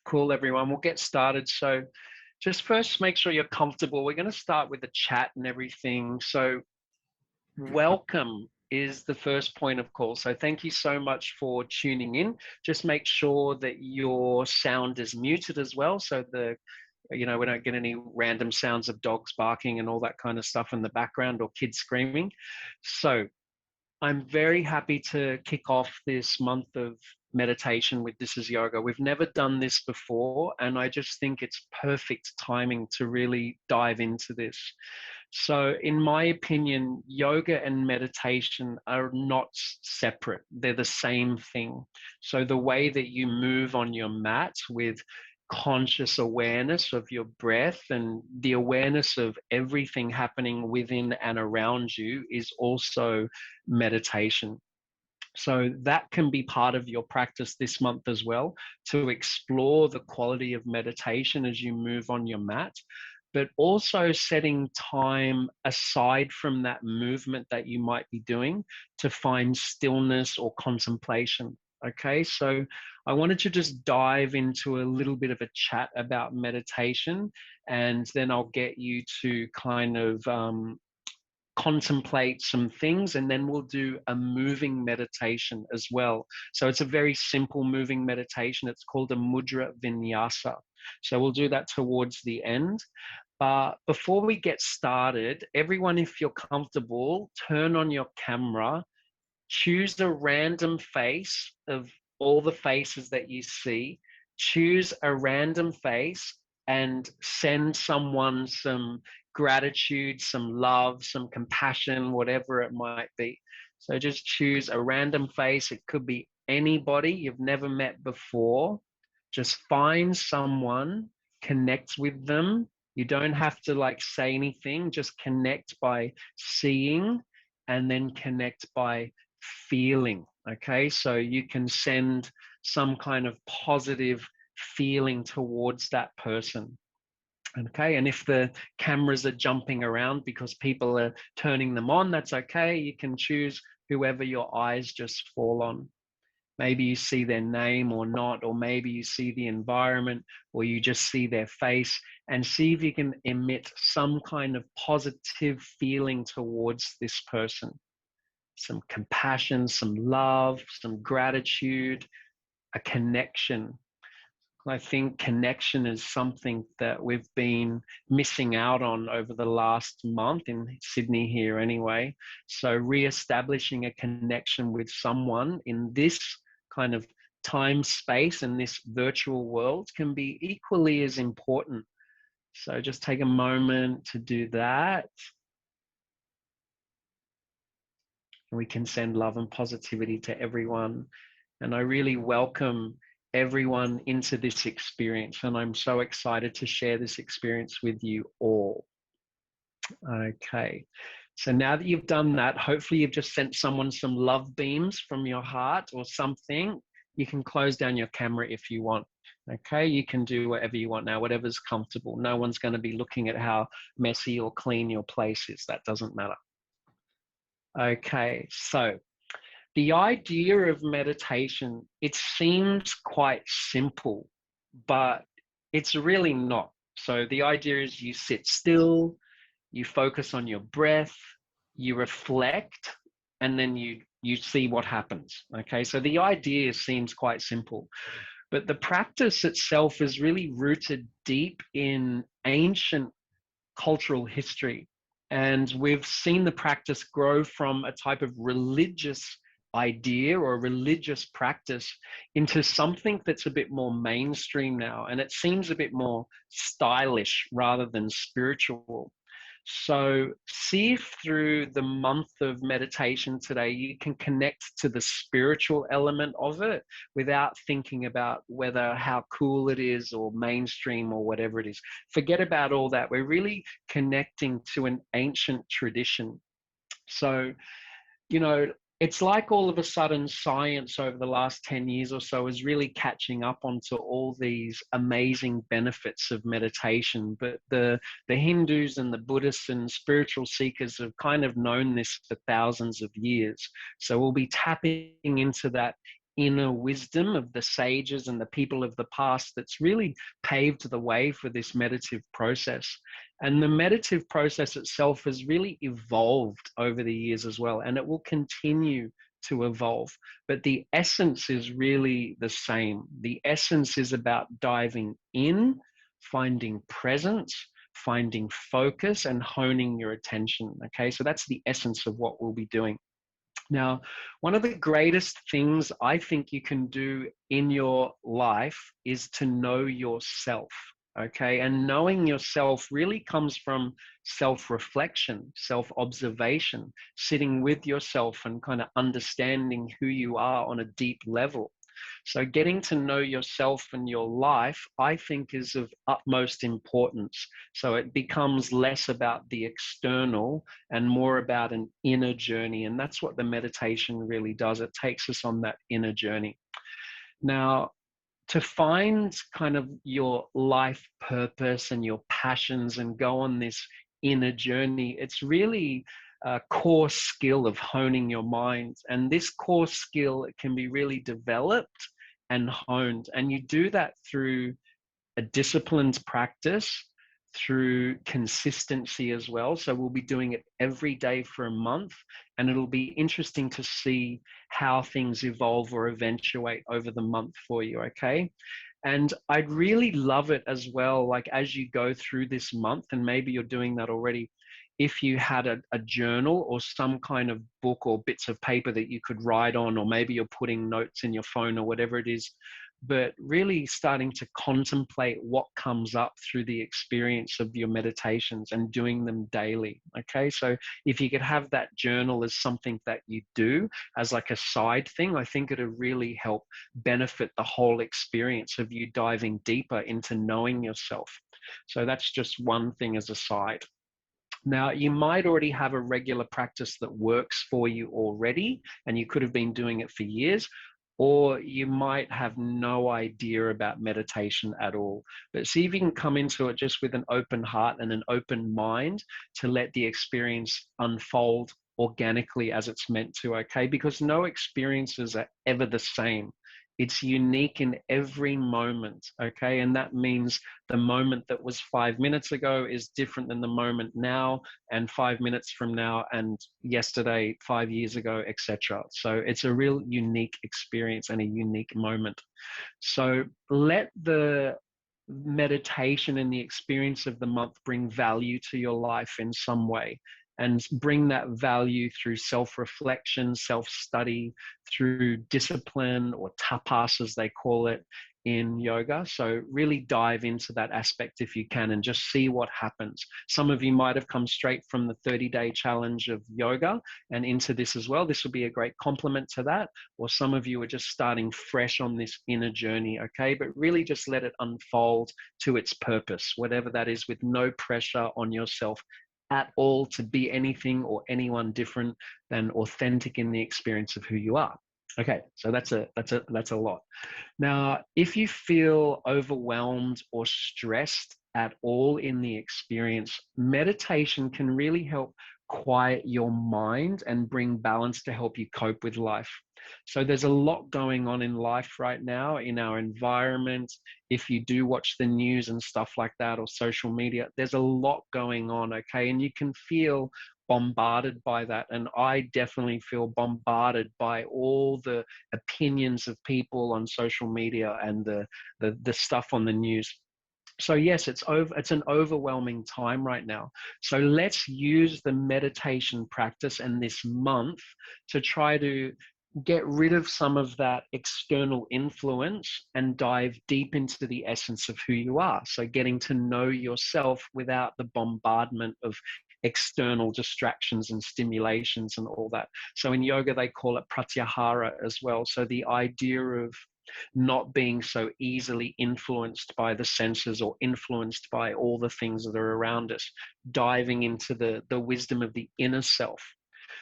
Cool, everyone. We'll get started. So just first make sure you're comfortable. We're going to start with the chat and everything. So welcome is the first point of call. So thank you so much for tuning in. Just make sure that your sound is muted as well. So we don't get any random sounds of dogs barking and all that kind of stuff in the background or kids screaming. So I'm very happy to kick off this month of meditation with This Is Yoga. We've never done this before, and I just think it's perfect timing to really dive into this. So, in my opinion, yoga and meditation are not separate, they're the same thing. So, the way that you move on your mat with conscious awareness of your breath and the awareness of everything happening within and around you is also meditation. So that can be part of your practice this month as well, to explore the quality of meditation as you move on your mat, but also setting time aside from that movement that you might be doing to find stillness or contemplation. Okay, so I wanted to just dive into a little bit of a chat about meditation, and then I'll get you to kind of contemplate some things, and then we'll do a moving meditation as well. So it's a very simple moving meditation. It's called a mudra vinyasa. So we'll do that towards the end. But before we get started, everyone, if you're comfortable, turn on your camera, choose a random face of all the faces that you see, choose a random face and send someone some gratitude, some love, some compassion, whatever it might be. So just choose a random face. It could be anybody you've never met before. Just find someone, connect with them. You don't have to say anything, just connect by seeing and then connect by feeling. Okay, so you can send some kind of positive feeling towards that person. Okay, and if the cameras are jumping around because people are turning them on, that's okay. You can choose whoever your eyes just fall on. Maybe you see their name or not, or maybe you see the environment, or you just see their face, and see if you can emit some kind of positive feeling towards this person. Some compassion, some love, some gratitude, a connection. I think connection is something that we've been missing out on over the last month in Sydney here anyway. So re-establishing a connection with someone in this kind of time space and this virtual world can be equally as important. So just take a moment to do that. We can send love and positivity to everyone. And I really welcome everyone into this experience. And I'm so excited to share this experience with you all. Okay. So now that you've done that, hopefully you've just sent someone some love beams from your heart or something. You can close down your camera if you want. Okay, you can do whatever you want now, whatever's comfortable. No one's going to be looking at how messy or clean your place is. That doesn't matter. Okay, so the idea of meditation, it seems quite simple, but it's really not. So the idea is you sit still, you focus on your breath, you reflect, and then you see what happens. Okay, so the idea seems quite simple, but the practice itself is really rooted deep in ancient cultural history. And we've seen the practice grow from a type of religious idea or religious practice into something that's a bit more mainstream now. And it seems a bit more stylish rather than spiritual. So see if through the month of meditation today, you can connect to the spiritual element of it without thinking about how cool it is or mainstream or whatever it is. Forget about all that. We're really connecting to an ancient tradition. So, it's like all of a sudden science over the last 10 years or so is really catching up onto all these amazing benefits of meditation. But the Hindus and the Buddhists and spiritual seekers have kind of known this for thousands of years. So we'll be tapping into that inner wisdom of the sages and the people of the past that's really paved the way for this meditative process. And the meditative process itself has really evolved over the years as well, and it will continue to evolve. But the essence is really the same. The essence is about diving in, finding presence, finding focus, and honing your attention. Okay, so that's the essence of what we'll be doing. Now, one of the greatest things I think you can do in your life is to know yourself. Okay. And knowing yourself really comes from self reflection, self observation, sitting with yourself and kind of understanding who you are on a deep level. So, getting to know yourself and your life, I think, is of utmost importance. So, it becomes less about the external and more about an inner journey. And that's what the meditation really does. It takes us on that inner journey. Now, to find kind of your life purpose and your passions and go on this inner journey, it's really a core skill of honing your mind. And this core skill, it can be really developed and honed. And you do that through a disciplined practice, through consistency as well. So we'll be doing it every day for a month, and it'll be interesting to see how things evolve or eventuate over the month for you, okay? And I'd really love it as well, like as you go through this month, and maybe you're doing that already, if you had a journal or some kind of book or bits of paper that you could write on, or maybe you're putting notes in your phone or whatever it is, but really starting to contemplate what comes up through the experience of your meditations and doing them daily. Okay, so if you could have that journal as something that you do as like a side thing, I think it'll really help benefit the whole experience of you diving deeper into knowing yourself. So that's just one thing as a side. Now, you might already have a regular practice that works for you already, and you could have been doing it for years, or you might have no idea about meditation at all. But see if you can come into it just with an open heart and an open mind to let the experience unfold organically as it's meant to, okay? Because no experiences are ever the same. It's unique in every moment, okay? And that means the moment that was 5 minutes ago is different than the moment now, and 5 minutes from now, and yesterday, 5 years ago, etc. So it's a real unique experience and a unique moment. So let the meditation and the experience of the month bring value to your life in some way, and bring that value through self-reflection, self-study, through discipline, or tapas as they call it in yoga. So really dive into that aspect if you can and just see what happens. Some of you might have come straight from the 30-day challenge of yoga and into this as well. This will be a great complement to that. Or some of you are just starting fresh on this inner journey, okay? But really just let it unfold to its purpose, whatever that is, with no pressure on yourself at all to be anything or anyone different than authentic in the experience of who you are. Okay, so that's a lot. Now, if you feel overwhelmed or stressed at all in the experience, meditation can really help quiet your mind and bring balance to help you cope with life. So there's a lot going on in life right now in our environment. If you do watch the news and stuff like that, or social media, there's a lot going on, okay? And you can feel bombarded by that. And I definitely feel bombarded by all the opinions of people on social media and the stuff on the news. So yes, it's an overwhelming time right now. So let's use the meditation practice and this month to try to get rid of some of that external influence and dive deep into the essence of who you are. So getting to know yourself without the bombardment of external distractions and stimulations and all that. So in yoga, they call it pratyahara as well. So the idea of not being so easily influenced by the senses or influenced by all the things that are around us, diving into the wisdom of the inner self.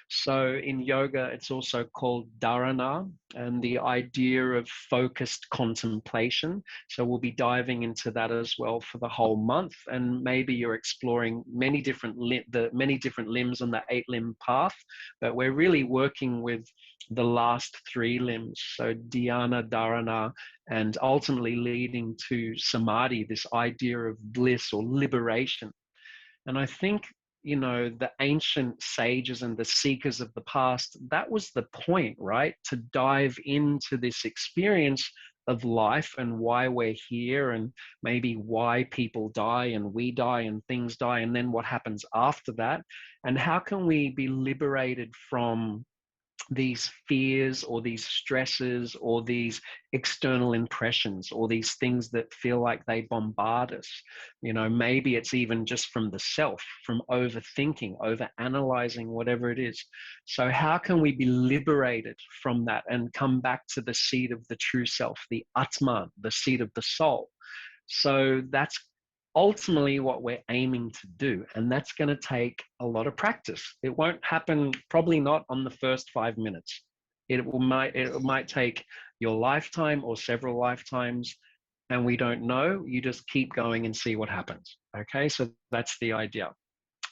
So in yoga, it's also called dharana, and the idea of focused contemplation. So we'll be diving into that as well for the whole month, and maybe you're exploring the many different limbs on the 8-limb path, but we're really working with the last 3 limbs, so dhyana, dharana, and ultimately leading to samadhi, this idea of bliss or liberation. And I think, the ancient sages and the seekers of the past, that was the point, right? To dive into this experience of life and why we're here, and maybe why people die and we die and things die, and then what happens after that. And how can we be liberated from these fears or these stresses or these external impressions or these things that feel like they bombard us. Maybe it's even just from the self, from overthinking, over analyzing, whatever it is. So how can we be liberated from that and come back to the seat of the true self, the Atman, the seat of the soul? So that's ultimately what we're aiming to do. And that's going to take a lot of practice. It won't happen, probably not on the first 5 minutes. It might take your lifetime or several lifetimes, and we don't know. You just keep going and see what happens. Okay, so that's the idea.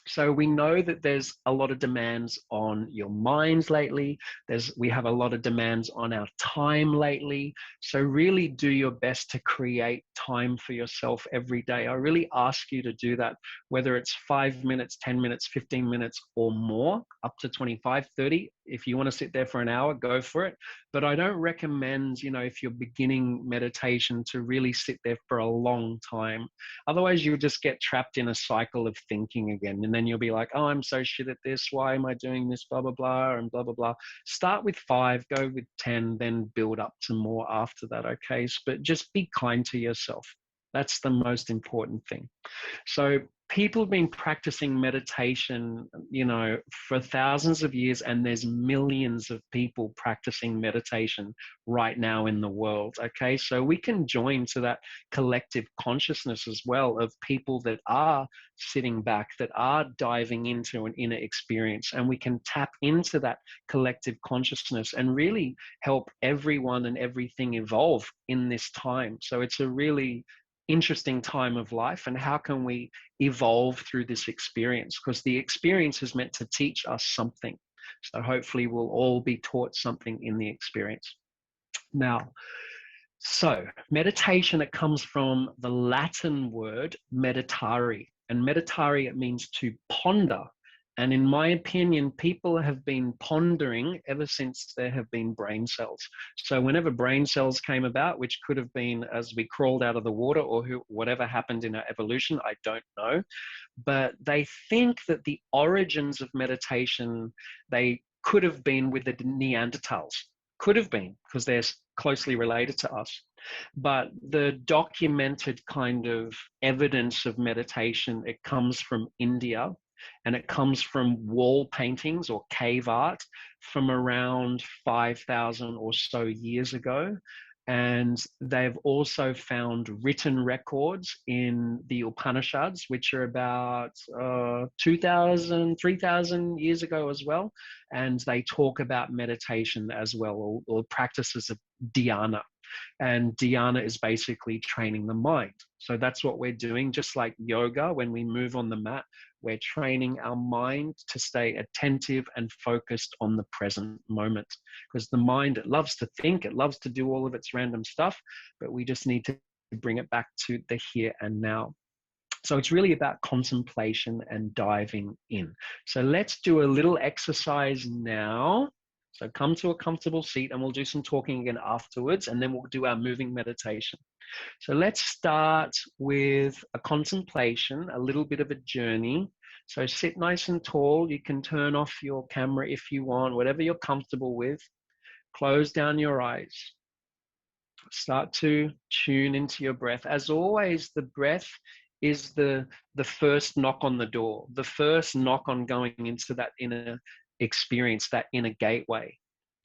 So we know that there's a lot of demands on your minds lately. We have a lot of demands on our time lately. So really do your best to create time for yourself every day. I really ask you to do that, whether it's 5 minutes, 10 minutes, 15 minutes or more, up to 25, 30. If you want to sit there for an hour, go for it. But I don't recommend, if you're beginning meditation, to really sit there for a long time. Otherwise, you'll just get trapped in a cycle of thinking again. And then you'll be like, oh, I'm so shit at this. Why am I doing this? Blah, blah, blah, and blah, blah, blah. Start with 5, go with 10, then build up to more after that, okay? But just be kind to yourself. That's the most important thing. So people have been practicing meditation, for thousands of years, and there's millions of people practicing meditation right now in the world. Okay, so we can join to that collective consciousness as well of people that are sitting back, that are diving into an inner experience, and we can tap into that collective consciousness and really help everyone and everything evolve in this time. So it's a really interesting time of life, and how can we evolve through this experience, because the experience is meant to teach us something. So hopefully we'll all be taught something in the experience. Now, so meditation, it comes from the Latin word meditare, and meditare, it means to ponder. And in my opinion, people have been pondering ever since there have been brain cells. So whenever brain cells came about, which could have been as we crawled out of the water or whatever happened in our evolution, I don't know. But they think that the origins of meditation, they could have been with the Neanderthals. Could have been, because they're closely related to us. But the documented kind of evidence of meditation, it comes from India. And it comes from wall paintings or cave art from around 5,000 or so years ago. And they've also found written records in the Upanishads, which are about 2,000, 3,000 years ago as well. And they talk about meditation as well, or practices of dhyana. And dhyana is basically training the mind. So that's what we're doing. Just like yoga, when we move on the mat, we're training our mind to stay attentive and focused on the present moment. Because the mind, it loves to think, it loves to do all of its random stuff, but we just need to bring it back to the here and now. So it's really about contemplation and diving in. So let's do a little exercise now. So come to a comfortable seat, and we'll do some talking again afterwards, and then we'll do our moving meditation. So let's start with a contemplation, a little bit of a journey. So sit nice and tall. You can turn off your camera if you want, whatever you're comfortable with. Close down your eyes. Start to tune into your breath. As always, the breath is the first knock on the door, the first knock on going into that inner experience, that inner gateway.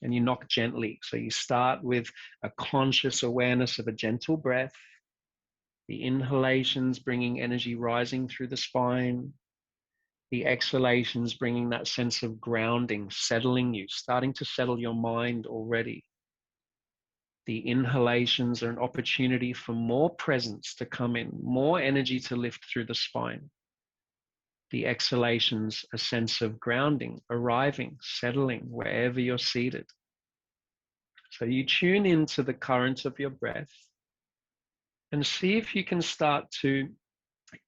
And you knock gently. So you start with a conscious awareness of a gentle breath, the inhalations bringing energy rising through the spine, The exhalations bringing that sense of grounding, settling you, starting to settle your mind already. The inhalations are an opportunity for more presence to come in, more energy to lift through the spine. The exhalations, a sense of grounding, arriving, settling wherever you're seated. So you tune into the current of your breath and see if you can start to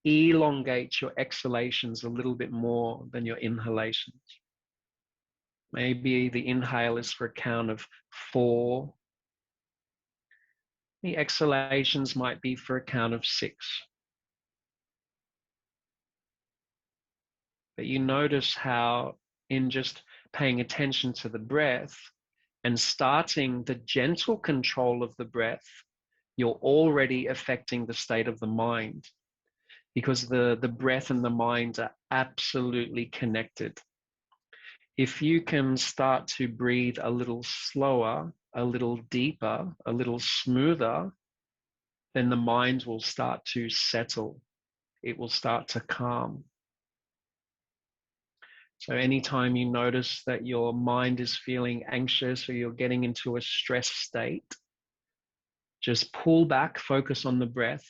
elongate your exhalations a little bit more than your inhalations. Maybe the inhale is for a count of 4. The exhalations might be for a count of 6. But you notice how, in just paying attention to the breath and starting the gentle control of the breath, you're already affecting the state of the mind, because the breath and the mind are absolutely connected. If you can start to breathe a little slower, a little deeper, a little smoother, then the mind will start to settle. It will start to calm. So anytime you notice that your mind is feeling anxious or you're getting into a stress state, just pull back, focus on the breath,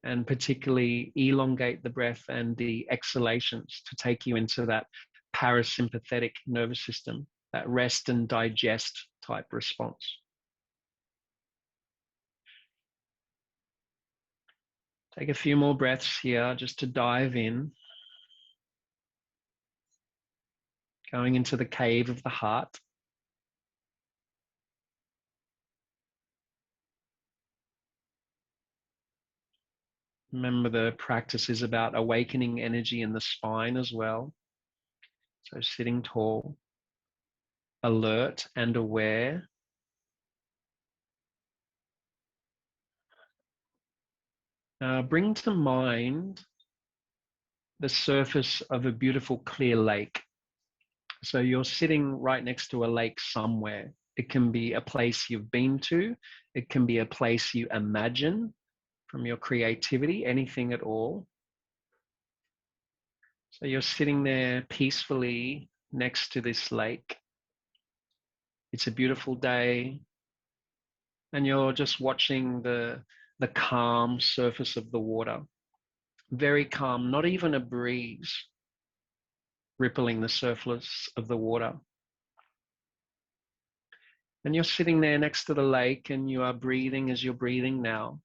and particularly elongate the breath and the exhalations to take you into that parasympathetic nervous system, that rest and digest type response. Take a few more breaths here just to dive in, going into the cave of the heart. Remember, the practice is about awakening energy in the spine as well. So sitting tall, alert and aware. Bring to mind the surface of a beautiful clear lake. So you're sitting right next to a lake somewhere. It can be a place you've been to. It can be a place you imagine from your creativity, anything at all. So you're sitting there peacefully next to this lake. It's a beautiful day, and you're just watching the calm surface of the water. Very calm, not even a breeze rippling the surface of the water. And you're sitting there next to the lake and you are breathing as you're breathing now.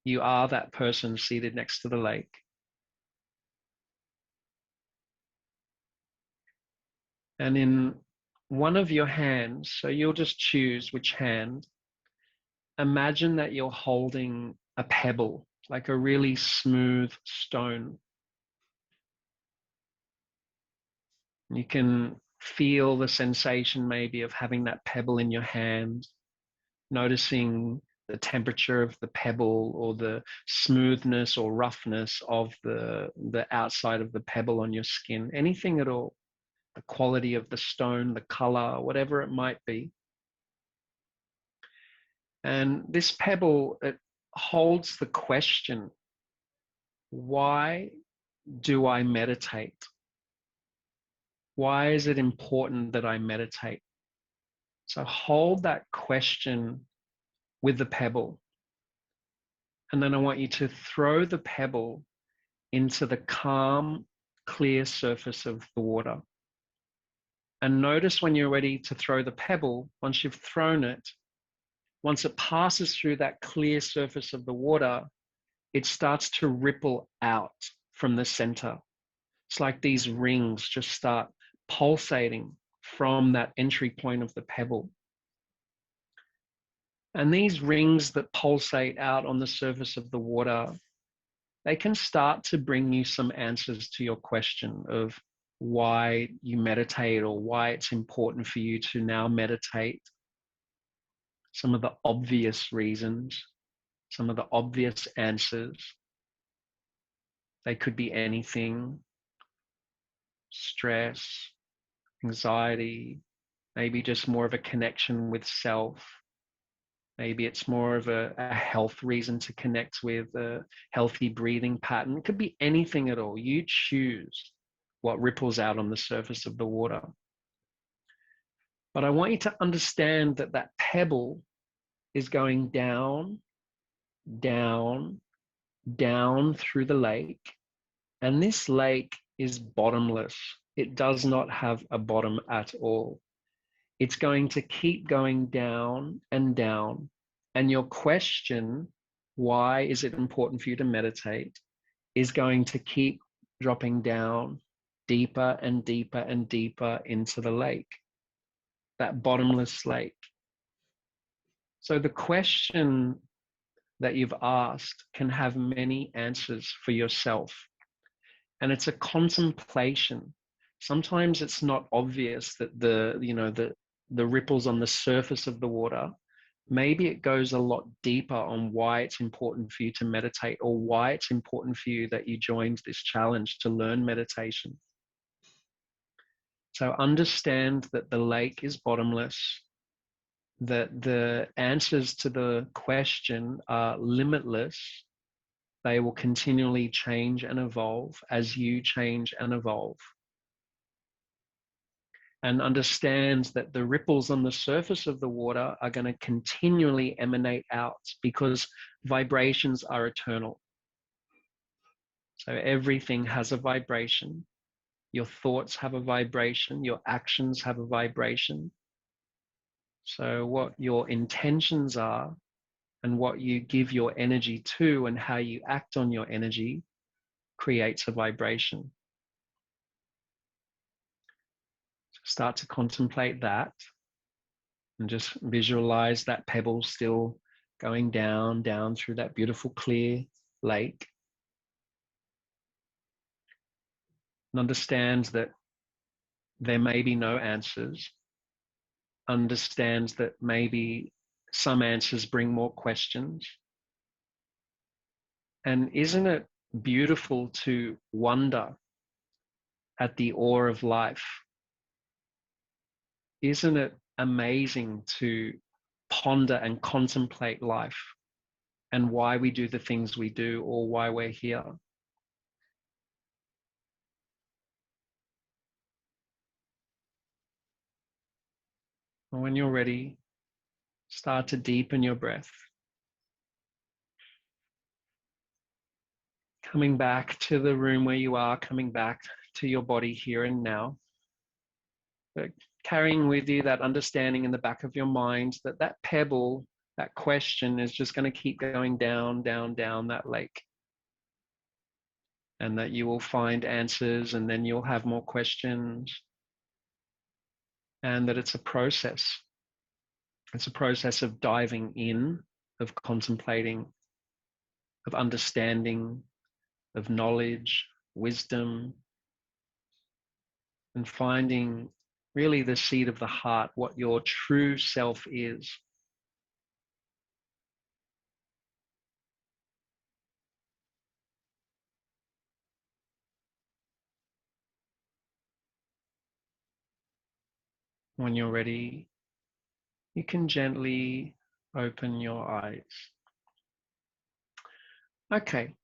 You are that person seated next to the lake. And in one of your hands, so you'll just choose which hand, imagine that you're holding a pebble, like a really smooth stone. You can feel the sensation maybe of having that pebble in your hand, noticing the temperature of the pebble or the smoothness or roughness of the outside of the pebble on your skin, anything at all, the quality of the stone, the color, whatever it might be. And this pebble, it holds the question, why do I meditate? Why is it important that I meditate? So hold that question with the pebble. And then I want you to throw the pebble into the calm, clear surface of the water. And notice when you're ready to throw the pebble, once you've thrown it, once it passes through that clear surface of the water, it starts to ripple out from the center. It's like these rings just start pulsating from that entry point of the pebble. And these rings that pulsate out on the surface of the water, they can start to bring you some answers to your question of why you meditate or why it's important for you to now meditate. Some of the obvious reasons, some of the obvious answers. They could be anything: stress, anxiety, maybe just more of a connection with self. Maybe it's more of a health reason to connect with, a healthy breathing pattern. It could be anything at all. You choose what ripples out on the surface of the water. But I want you to understand that that pebble is going down, down, down through the lake. And this lake is bottomless. It does not have a bottom at all. It's going to keep going down and down. And your question, why is it important for you to meditate, is going to keep dropping down deeper and deeper and deeper into the lake, that bottomless lake. So the question that you've asked can have many answers for yourself. And it's a contemplation. Sometimes it's not obvious that the ripples on the surface of the water, maybe it goes a lot deeper on why it's important for you to meditate, or why it's important for you that you joined this challenge to learn meditation. So understand that the lake is bottomless, that the answers to the question are limitless. They will continually change and evolve as you change and evolve. And understand that the ripples on the surface of the water are going to continually emanate out, because vibrations are eternal. So everything has a vibration. Your thoughts have a vibration. Your actions have a vibration. So what your intentions are and what you give your energy to and how you act on your energy creates a vibration. Start to contemplate that and just visualize that pebble still going down, down through that beautiful clear lake. And understand that there may be no answers. Understand that maybe some answers bring more questions. And isn't it beautiful to wonder at the awe of life? Isn't it amazing to ponder and contemplate life and why we do the things we do, or why we're here? And when you're ready, start to deepen your breath. Coming back to the room where you are, coming back to your body here and now. But carrying with you that understanding in the back of your mind that that pebble, that question is just going to keep going down, down, down that lake. And that you will find answers, and then you'll have more questions. And that it's a process. It's a process of diving in, of contemplating, of understanding, of knowledge, wisdom, and finding really the seat of the heart, what your true self is. When you're ready, you can gently open your eyes. Okay,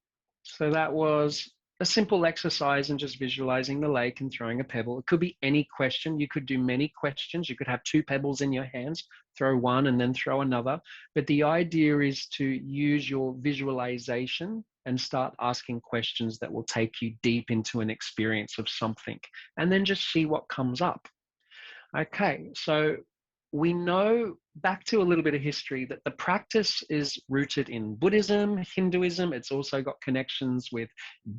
so that was a simple exercise in just visualizing the lake and throwing a pebble. It could be any question. You could do many questions. You could have two pebbles in your hands, throw one and then throw another. But the idea is to use your visualization and start asking questions that will take you deep into an experience of something, and then just see what comes up. Okay, so we know, back to a little bit of history, that the practice is rooted in Buddhism, Hinduism. It's also got connections with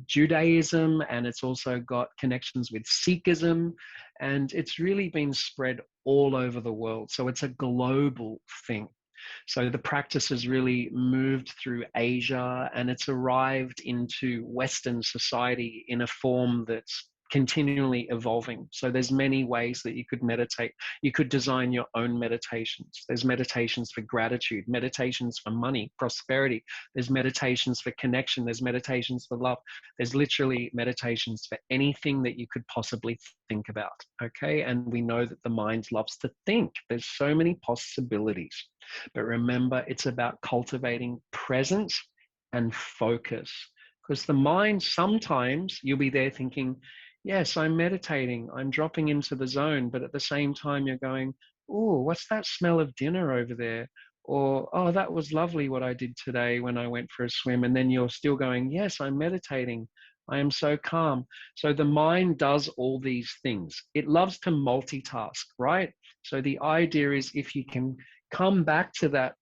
Judaism, and it's also got connections with Sikhism, and it's really been spread all over the world. So it's a global thing. So the practice has really moved through Asia, and it's arrived into Western society in a form that's continually evolving. So there's many ways that you could meditate. You could design your own meditations. There's meditations for gratitude, meditations for money, prosperity. There's meditations for connection. There's meditations for love. There's literally meditations for anything that you could possibly think about. Okay. And we know that the mind loves to think. There's so many possibilities. But remember, it's about cultivating presence and focus. Because the mind, sometimes you'll be there thinking, yes, I'm meditating, I'm dropping into the zone, but at the same time you're going, oh, what's that smell of dinner over there? Or, oh, that was lovely what I did today when I went for a swim. And then you're still going, yes, I'm meditating. I am so calm. So the mind does all these things. It loves to multitask, right? So the idea is, if you can come back to that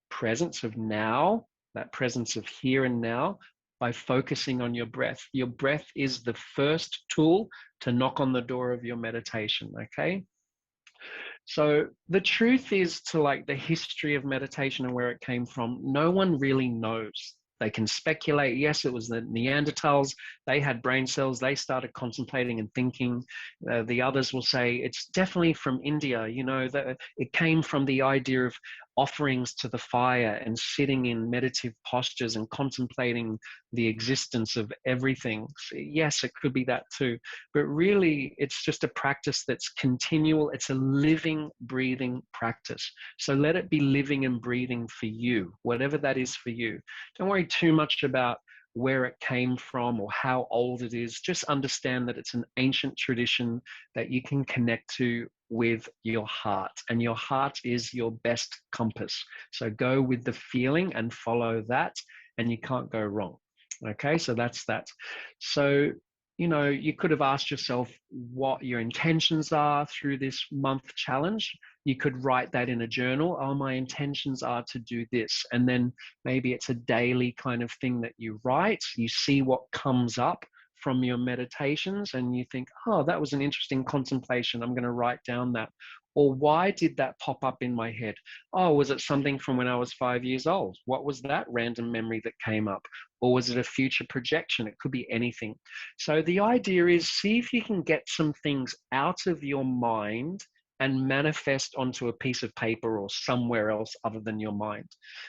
presence of now, that presence of here and now, by focusing on your breath. Your breath is the first tool to knock on the door of your meditation, okay? So the truth is, to like the history of meditation and where it came from, no one really knows. They can speculate. Yes, it was the Neanderthals. They had brain cells. They started contemplating and thinking. The others will say it's definitely from India. You know, that it came from the idea of offerings to the fire and sitting in meditative postures and contemplating the existence of everything. So yes, it could be that too. But really, it's just a practice that's continual. It's a living, breathing practice. So let it be living and breathing for you, whatever that is for you. Don't worry too much about where it came from or how old it is. Just understand that it's an ancient tradition that you can connect to with your heart, and your heart is your best compass. So go with the feeling and follow that, and you can't go wrong. Okay, so that's that. So, you know, you could have asked yourself what your intentions are through this month challenge. You could write that in a journal. Oh, my intentions are to do this. And then maybe it's a daily kind of thing that you write. You see what comes up from your meditations and you think, oh, that was an interesting contemplation. I'm going to write down that. Or why did that pop up in my head? Oh, was it something from when I was 5 years old? What was that random memory that came up? Or was it a future projection? It could be anything. So the idea is, see if you can get some things out of your mind and manifest onto a piece of paper or somewhere else other than your mind.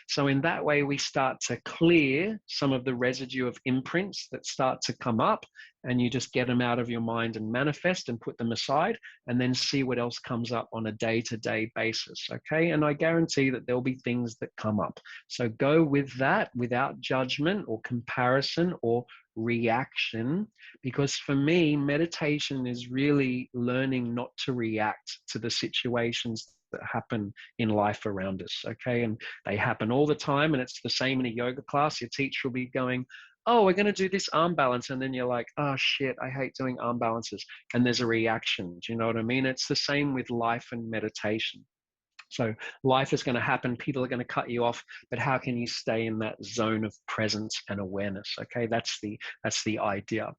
So in that way, we start to clear some of the residue of imprints that start to come up, and you just get them out of your mind and manifest and put them aside, and then see what else comes up on a day-to-day basis, okay? And I guarantee that there'll be things that come up. So go with that without judgment or comparison or reaction, because for me, meditation is really learning not to react to the situations that happen in life around us, okay? And they happen all the time, and it's the same in a yoga class. Your teacher will be going, oh, we're going to do this arm balance. And then you're like, oh, shit, I hate doing arm balances. And there's a reaction. Do you know what I mean? It's the same with life and meditation. So life is going to happen. People are going to cut you off. But how can you stay in that zone of presence and awareness? Okay, that's the idea.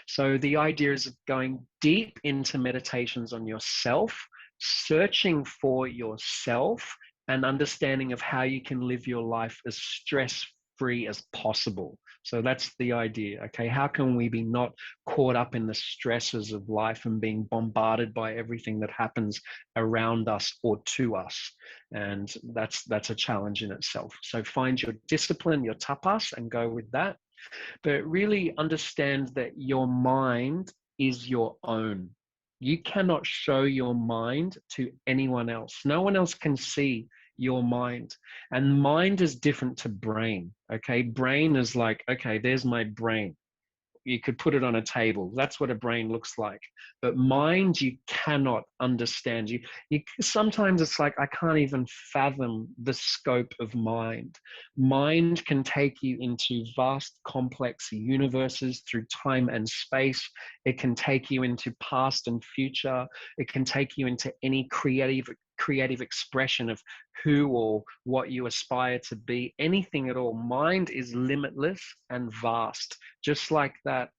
So the idea is going deep into meditations on yourself, searching for yourself, and understanding of how you can live your life as stress-free as possible. So that's the idea, okay? How can we be not caught up in the stresses of life and being bombarded by everything that happens around us or to us? And that's a challenge in itself. So find your discipline, your tapas, and go with that. But really understand that your mind is your own. You cannot show your mind to anyone else. No one else can see your mind. And mind is different to brain, okay? Brain is like, okay, there's my brain. You could put it on a table. That's what a brain looks like. But mind, you cannot understand. You sometimes it's like, I can't even fathom the scope of mind. Mind can take you into vast, complex universes through time and space. It can take you into past and future. It can take you into any creative expression of who or what you aspire to be, anything at all. Mind is limitless and vast, just like that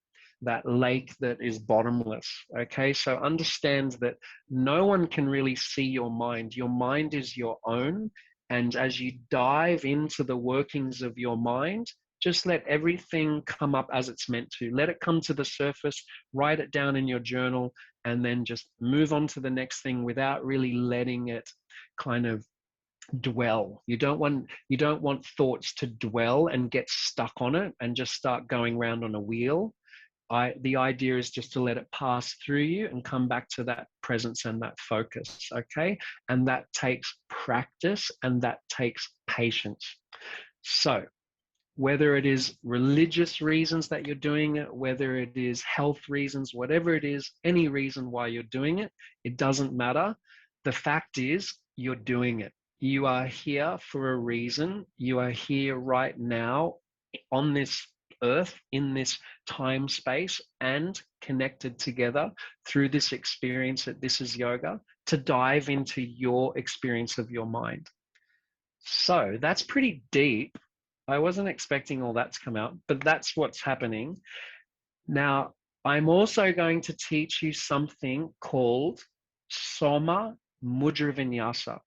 lake that is bottomless. Okay, so understand that no one can really see your mind. Your mind is your own, and as you dive into the workings of your mind, Just let everything come up as it's meant to. Let it come to the surface, write it down in your journal, and then just move on to the next thing without really letting it kind of dwell. You don't want thoughts to dwell and get stuck on it and just start going round on a wheel. The idea is just to let it pass through you and come back to that presence and that focus, okay? And that takes practice and that takes patience. So whether it is religious reasons that you're doing it, whether it is health reasons, whatever it is, any reason why you're doing it, it doesn't matter. The fact is, you're doing it. You are here for a reason. You are here right now on this earth, in this time space, and connected together through this experience that this is yoga, to dive into your experience of your mind. So that's pretty deep. I wasn't expecting all that to come out, but that's what's happening. Now, I'm also going to teach you something called Soma Mudra Vinyasa.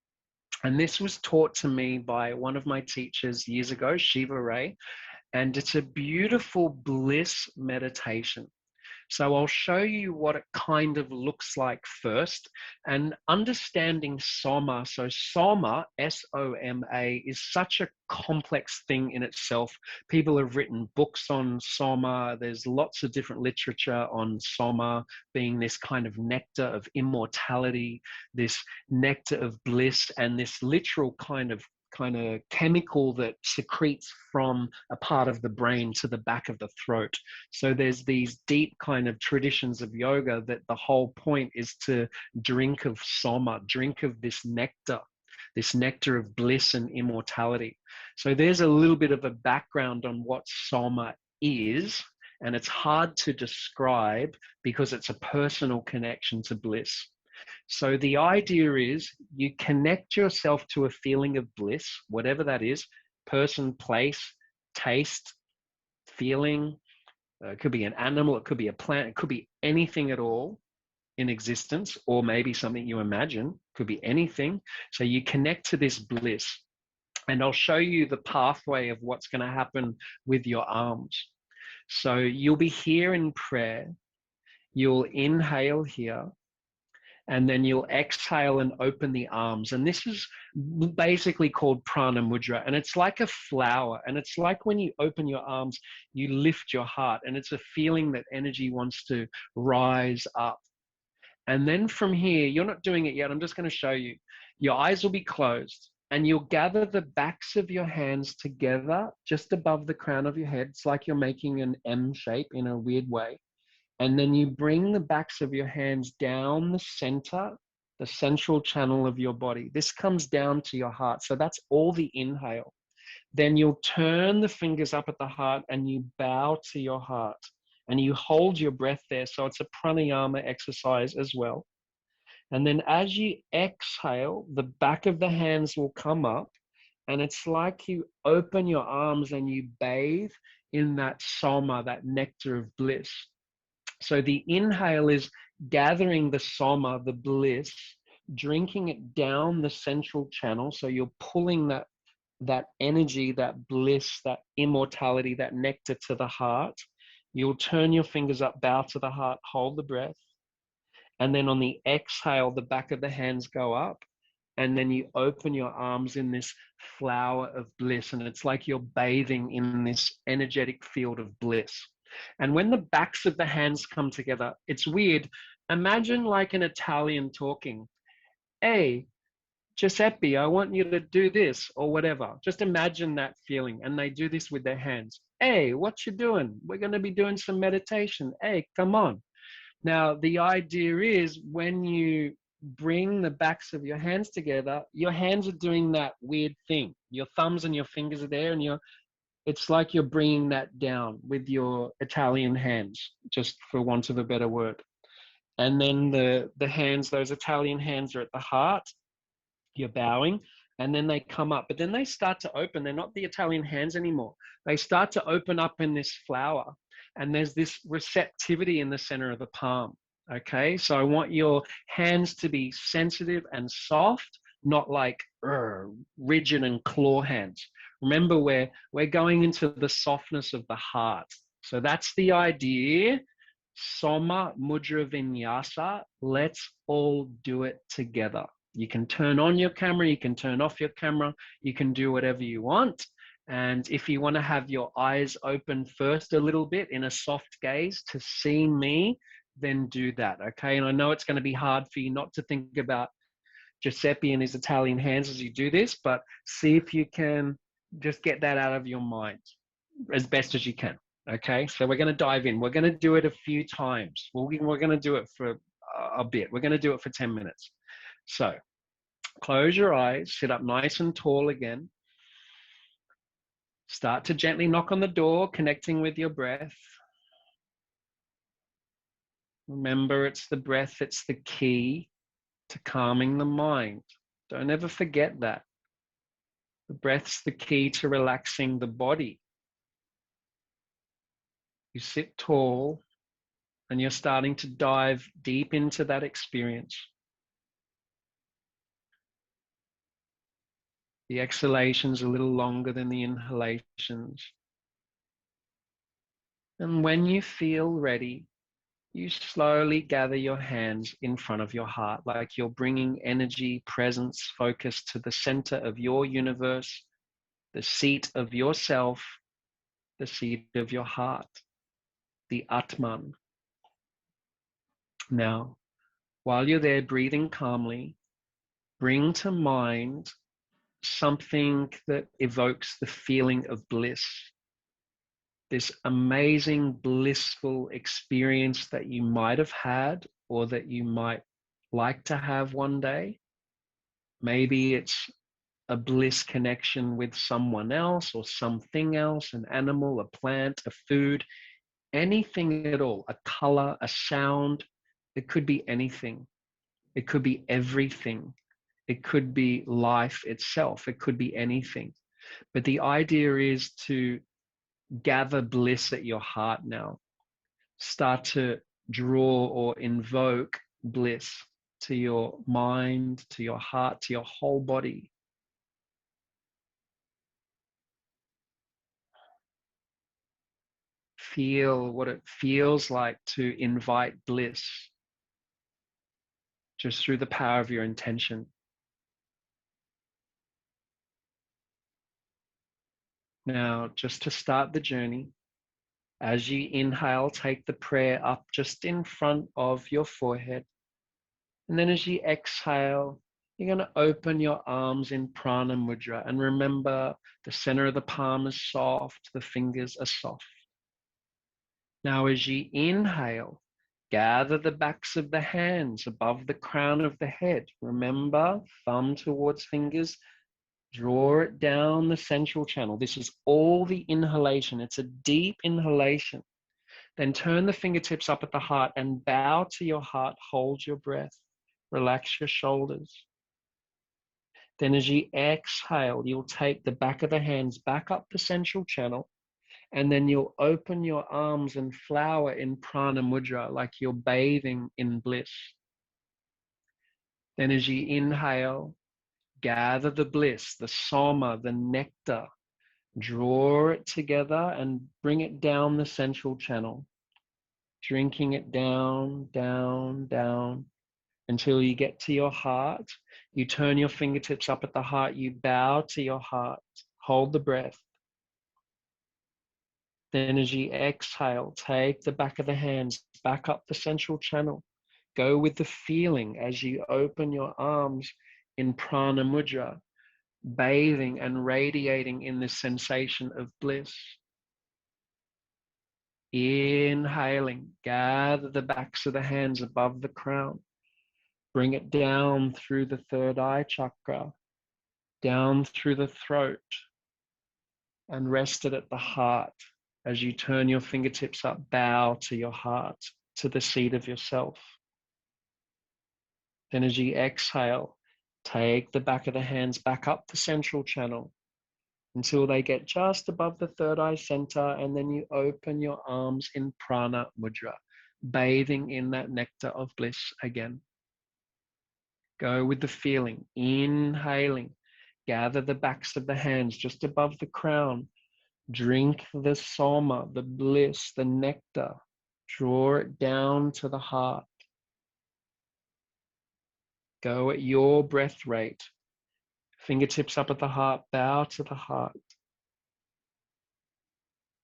And this was taught to me by one of my teachers years ago, Shiva Ray, and it's a beautiful bliss meditation. So I'll show you what it kind of looks like first, and understanding Soma. So Soma, S-O-M-A, is such a complex thing in itself. People have written books on Soma. There's lots of different literature on Soma being this kind of nectar of immortality, this nectar of bliss, and this literal kind of chemical that secretes from a part of the brain to the back of the throat. So there's these deep kind of traditions of yoga that the whole point is to drink of Soma, drink of this nectar of bliss and immortality. So there's a little bit of a background on what Soma is, and it's hard to describe because it's a personal connection to bliss. So the idea is you connect yourself to a feeling of bliss, whatever that is, person, place, taste, feeling. It could be an animal, it could be a plant, it could be anything at all in existence, or maybe something you imagine, it could be anything. So you connect to this bliss. And I'll show you the pathway of what's going to happen with your arms. So you'll be here in prayer. You'll inhale here. And then you'll exhale and open the arms. And this is basically called prana mudra. And it's like a flower. And it's like when you open your arms, you lift your heart. And it's a feeling that energy wants to rise up. And then from here, you're not doing it yet. I'm just going to show you. Your eyes will be closed. And you'll gather the backs of your hands together just above the crown of your head. It's like you're making an M shape in a weird way. And then you bring the backs of your hands down the center, the central channel of your body. This comes down to your heart. So that's all the inhale. Then you'll turn the fingers up at the heart and you bow to your heart. And you hold your breath there. So it's a pranayama exercise as well. And then as you exhale, the back of the hands will come up. And it's like you open your arms and you bathe in that soma, that nectar of bliss. So the inhale is gathering the soma, the bliss, drinking it down the central channel. So you're pulling that energy, that bliss, that immortality, that nectar to the heart. You'll turn your fingers up, bow to the heart, hold the breath. And then on the exhale, the back of the hands go up. And then you open your arms in this flower of bliss. And it's like you're bathing in this energetic field of bliss. And when the backs of the hands come together, it's weird. Imagine like an Italian talking. Hey, Giuseppe, I want you to do this or whatever. Just imagine that feeling. And they do this with their hands. Hey, what you doing? We're going to be doing some meditation. Hey, come on. Now, the idea is when you bring the backs of your hands together, your hands are doing that weird thing. Your thumbs and your fingers are there and it's like you're bringing that down with your Italian hands, just for want of a better word. And then the hands, those Italian hands are at the heart. You're bowing, and then they come up. But then they start to open. They're not the Italian hands anymore. They start to open up in this flower. And there's this receptivity in the center of the palm. Okay, so I want your hands to be sensitive and soft, not like rigid and claw hands. Remember, we're going into the softness of the heart. So that's the idea. Soma Mudra Vinyasa. Let's all do it together. You can turn on your camera, you can turn off your camera, you can do whatever you want. And if you want to have your eyes open first a little bit in a soft gaze to see me, then do that. Okay. And I know it's going to be hard for you not to think about Giuseppe and his Italian hands as you do this, but see if you can just get that out of your mind as best as you can. Okay, so we're going to dive in. We're going to do it a few times. We're going to do it for a bit. We're going to do it for 10 minutes. So close your eyes, sit up nice and tall again. Start to gently knock on the door, connecting with your breath. Remember, it's the breath that's the key to calming the mind. Don't ever forget that. The breath's the key to relaxing the body. You sit tall and you're starting to dive deep into that experience. The exhalation's a little longer than the inhalations. And when you feel ready, you slowly gather your hands in front of your heart, like you're bringing energy, presence, focus to the center of your universe, the seat of yourself, the seat of your heart, the Atman. Now, while you're there breathing calmly, bring to mind something that evokes the feeling of bliss. This amazing, blissful experience that you might have had or that you might like to have one day. Maybe it's a bliss connection with someone else or something else, an animal, a plant, a food, anything at all, a color, a sound. It could be anything. It could be everything. It could be life itself. It could be anything. But the idea is to gather bliss at your heart now. Start to draw or invoke bliss to your mind, to your heart, to your whole body. Feel what it feels like to invite bliss just through the power of your intention. Now, just to start the journey, as you inhale, take the prayer up just in front of your forehead. And then as you exhale, you're going to open your arms in prana mudra. And remember, the center of the palm is soft, the fingers are soft. Now, as you inhale, gather the backs of the hands above the crown of the head. Remember, thumb towards fingers, draw it down the central channel. This is all the inhalation. It's a deep inhalation. Then turn the fingertips up at the heart and bow to your heart. Hold your breath. Relax your shoulders. Then as you exhale, you'll take the back of the hands back up the central channel, and then you'll open your arms and flower in prana mudra like you're bathing in bliss. Then as you inhale, gather the bliss, the soma, the nectar, draw it together and bring it down the central channel, drinking it down, down, down, until you get to your heart. You turn your fingertips up at the heart, you bow to your heart, hold the breath. Then as you exhale, take the back of the hands back up the central channel. Go with the feeling as you open your arms in prana mudra, bathing and radiating in this sensation of bliss. Inhaling, gather the backs of the hands above the crown. Bring it down through the third eye chakra, down through the throat, and rest it at the heart. As you turn your fingertips up, bow to your heart, to the seat of yourself. Then as you exhale, take the back of the hands back up the central channel until they get just above the third eye center, and then you open your arms in prana mudra, bathing in that nectar of bliss again. Go with the feeling, inhaling, gather the backs of the hands just above the crown. Drink the soma, the bliss, the nectar. Draw it down to the heart. Go at your breath rate. Fingertips up at the heart, bow to the heart.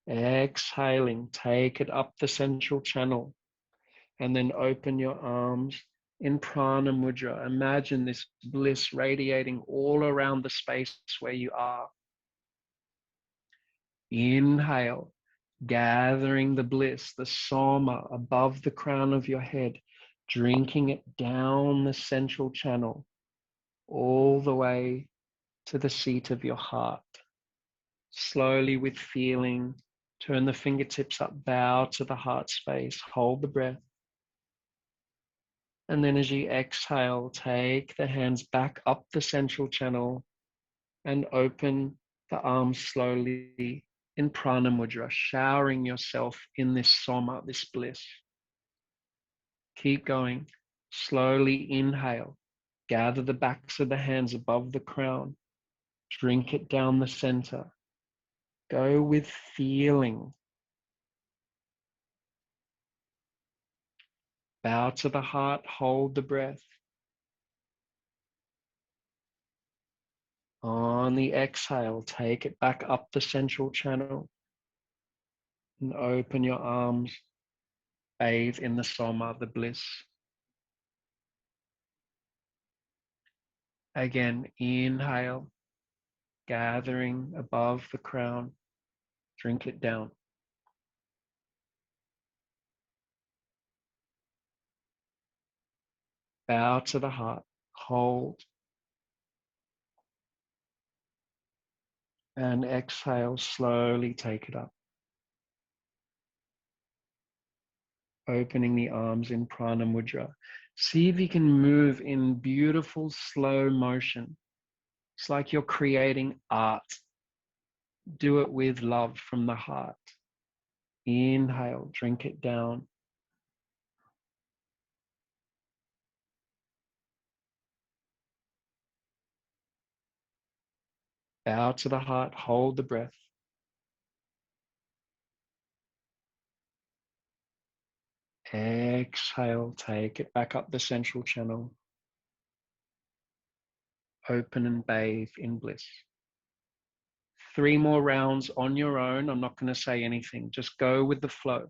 Exhaling, take it up the central channel. And then open your arms in prana mudra. Imagine this bliss radiating all around the space where you are. Inhale, gathering the bliss, the soma above the crown of your head, drinking it down the central channel, all the way to the seat of your heart. Slowly with feeling, turn the fingertips up, bow to the heart space, hold the breath. And then as you exhale, take the hands back up the central channel and open the arms slowly in prana mudra, showering yourself in this soma, this bliss. Keep going. Slowly inhale. Gather the backs of the hands above the crown. Drink it down the center. Go with feeling. Bow to the heart, hold the breath. On the exhale, take it back up the central channel and open your arms, bathe in the soma, the bliss. Again, inhale, gathering above the crown, drink it down. Bow to the heart, hold, and exhale, slowly take it up. Opening the arms in prana mudra. See if you can move in beautiful slow motion. It's like you're creating art. Do it with love from the heart. Inhale, drink it down. Bow to the heart, hold the breath. Exhale, take it back up the central channel. Open and bathe in bliss. 3 more rounds on your own. I'm not going to say anything. Just go with the flow.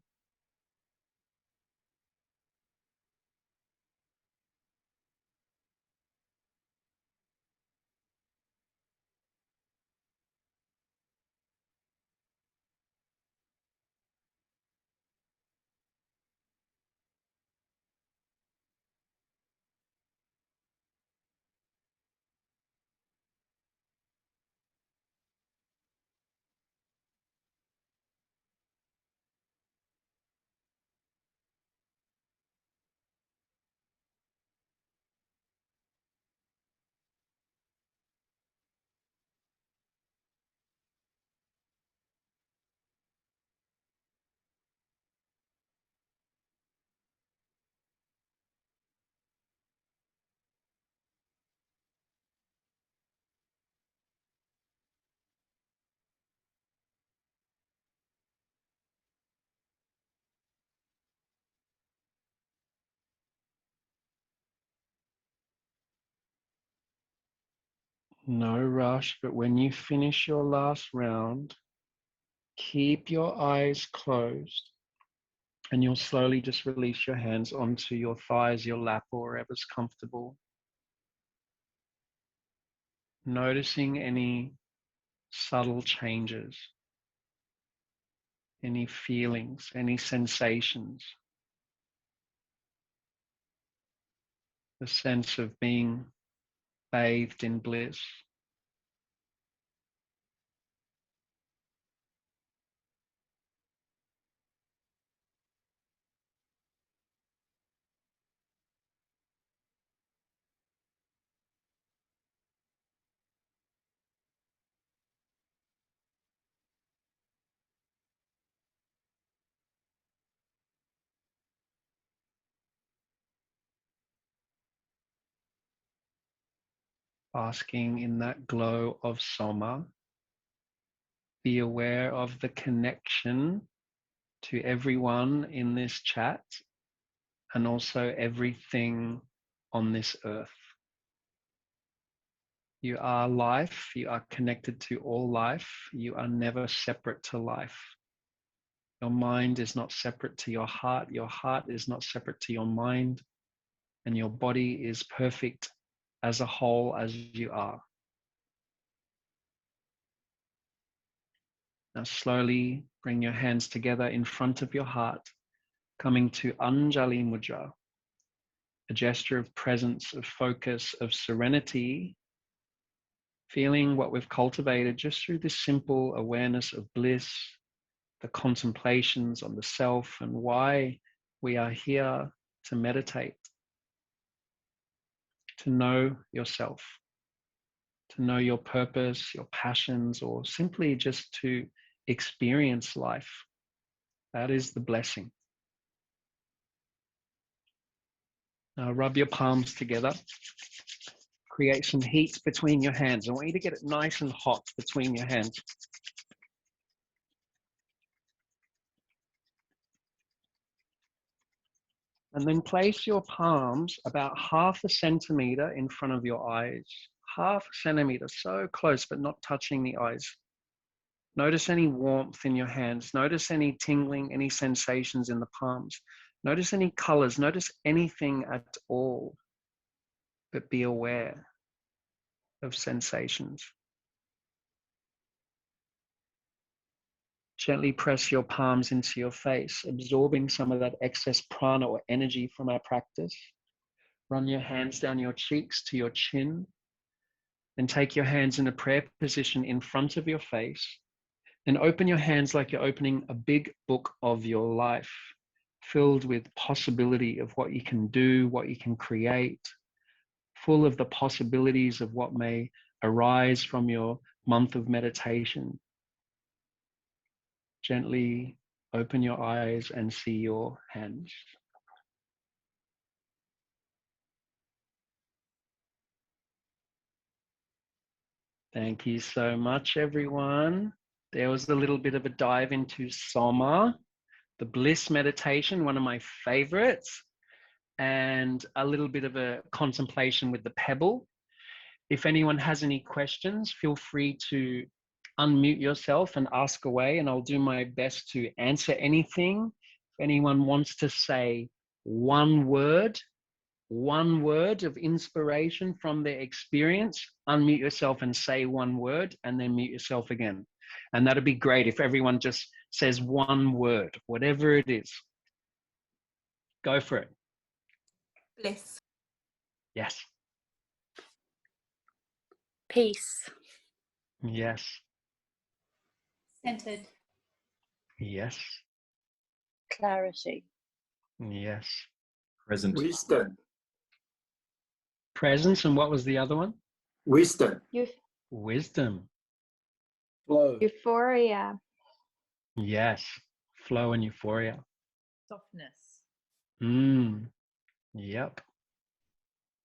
No rush, but when you finish your last round, keep your eyes closed and you'll slowly just release your hands onto your thighs, your lap, or wherever's comfortable. Noticing any subtle changes, any feelings, any sensations, the sense of being bathed in bliss. basking in that glow of Soma. Be aware of the connection to everyone in this chat and also everything on this earth. You are life. You are connected to all life. You are never separate to life. Your mind is not separate to your heart. Your heart is not separate to your mind. And your body is perfect as a whole as you are. Now slowly bring your hands together in front of your heart, coming to Anjali Mudra, a gesture of presence, of focus, of serenity, feeling what we've cultivated just through this simple awareness of bliss, the contemplations on the self and why we are here to meditate, to know yourself, to know your purpose, your passions, or simply just to experience life. That is the blessing. Now rub your palms together. Create some heat between your hands. I want you to get it nice and hot between your hands. And then place your palms about 1/2 centimeter in front of your eyes. 1/2 centimeter, so close, but not touching the eyes. Notice any warmth in your hands. Notice any tingling, any sensations in the palms. Notice any colors. Notice anything at all. But be aware of sensations. Gently press your palms into your face, absorbing some of that excess prana or energy from our practice. Run your hands down your cheeks to your chin. Then take your hands in a prayer position in front of your face. Then open your hands like you're opening a big book of your life, filled with possibility of what you can do, what you can create, full of the possibilities of what may arise from your month of meditation. Gently open your eyes and see your hands. Thank you so much, everyone. There was a little bit of a dive into Soma, the bliss meditation, one of my favorites, and a little bit of a contemplation with the pebble. If anyone has any questions, feel free to unmute yourself and ask away, and I'll do my best to answer anything. If anyone wants to say one word of inspiration from their experience, unmute yourself and say one word and then mute yourself again. And that'd be great if everyone just says one word, whatever it is. Go for it. Bliss. Yes. Peace. Yes. Centered. Yes. Clarity. Yes. Present. Wisdom. Presence, and what was the other one? Wisdom. Wisdom. Flow. Euphoria. Yes. Flow and euphoria. Softness. Yep.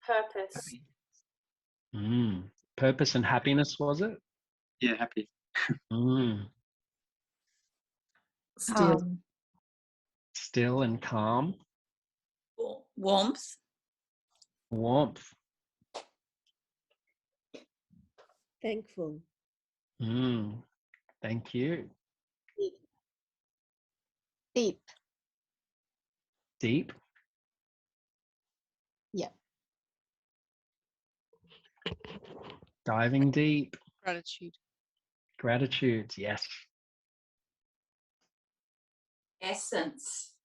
Purpose. Purpose and happiness, was it? Yeah, happy. Still. Still and calm. Warmth. Warmth. Thankful. Thank you. Deep. Deep. Yeah. Diving deep. Gratitude. Gratitude. Yes. Essence.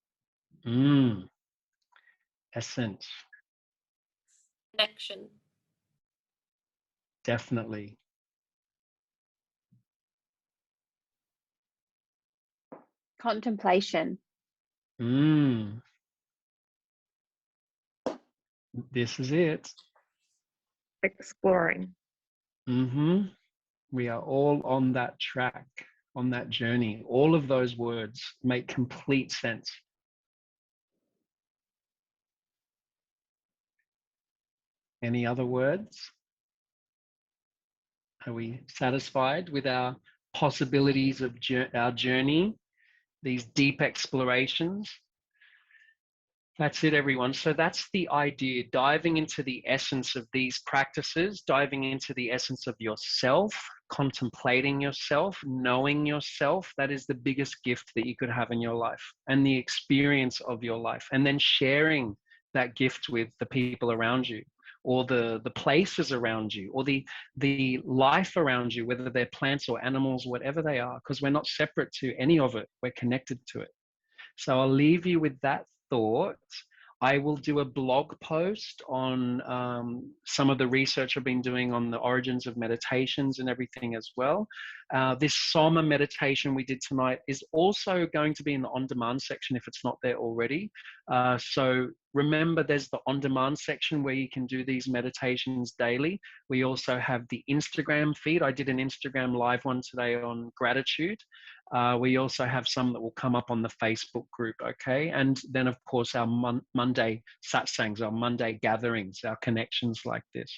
Essence. Connection. Definitely. Contemplation. This is it. Exploring. We are all on that track, on that journey. All of those words make complete sense. Any other words? Are we satisfied with our possibilities of our journey, these deep explorations? That's it, everyone. So that's the idea, diving into the essence of these practices, diving into the essence of yourself, contemplating yourself, knowing yourself. That is the biggest gift that you could have in your life, and the experience of your life. And then sharing that gift with the people around you, or the places around you, or the life around you, whether they're plants or animals, whatever they are, because we're not separate to any of it. We're connected to it. So I'll leave you with that thought. I will do a blog post on some of the research I've been doing on the origins of meditations and everything as well. This Soma meditation we did tonight is also going to be in the on-demand section if it's not there already. So remember, there's the on-demand section where you can do these meditations daily. We also have the Instagram feed. I did an Instagram live one today on gratitude. We also have some that will come up on the Facebook group, okay? And then, of course, our Monday satsangs, our Monday gatherings, our connections like this.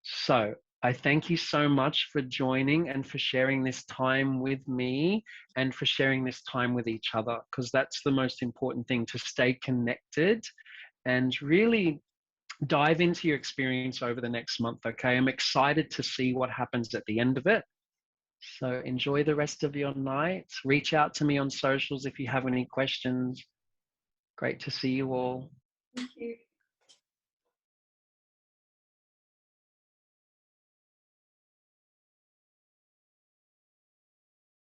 So I thank you so much for joining and for sharing this time with me and for sharing this time with each other, because that's the most important thing, to stay connected and really dive into your experience over the next month, okay? I'm excited to see what happens at the end of it. So enjoy the rest of your night. Reach out to me on socials if you have any questions. Great to see you all. Thank you.